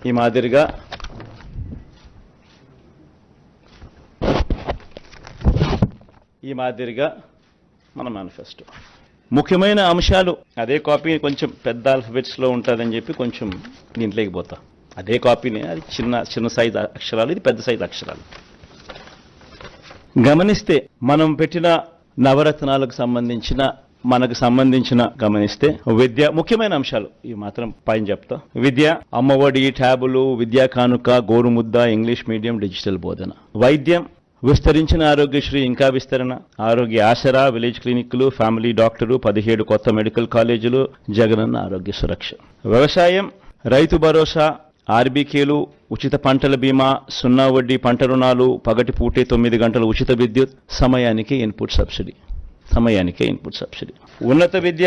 ఈ మాదిరిగా మన మేనిఫెస్టో ముఖ్యమైన అంశాలు. అదే కాపీ కొంచెం పెద్ద ఆల్ఫబెట్స్లో ఉంటుందని చెప్పి కొంచెం దీంట్లోకి పోతా. అదే కాపీని, అది చిన్న సైజు అక్షరాలు, ఇది పెద్ద సైజు అక్షరాలు. గమనిస్తే మనం పెట్టిన నవరత్నాలకు సంబంధించిన గమనిస్తే విద్య ముఖ్యమైన అంశాలు ఇవి మాత్రం పైన చెప్తా. విద్య, అమ్మఒడి, ట్యాబులు, విద్యా కానుక, గోరుముద్ద, ఇంగ్లీష్ మీడియం, డిజిటల్ బోధన. వైద్యం, విస్తరించిన ఆరోగ్యశ్రీ ఇంకా విస్తరణ, ఆరోగ్య ఆసరా, విలేజ్ క్లినిక్లు, ఫ్యామిలీ డాక్టరు, 17 కొత్త మెడికల్ కాలేజీలు, జగనన్న ఆరోగ్య సురక్ష. వ్యవసాయం, రైతు భరోసా, ఆర్బీకేలు, ఉచిత పంటల బీమా, 0 వడ్డీ పంట రుణాలు, పగటిపూటే 9 గంటల ఉచిత విద్యుత్, సమయానికే ఇన్పుట్ సబ్సిడీ. ఉన్నత విద్య,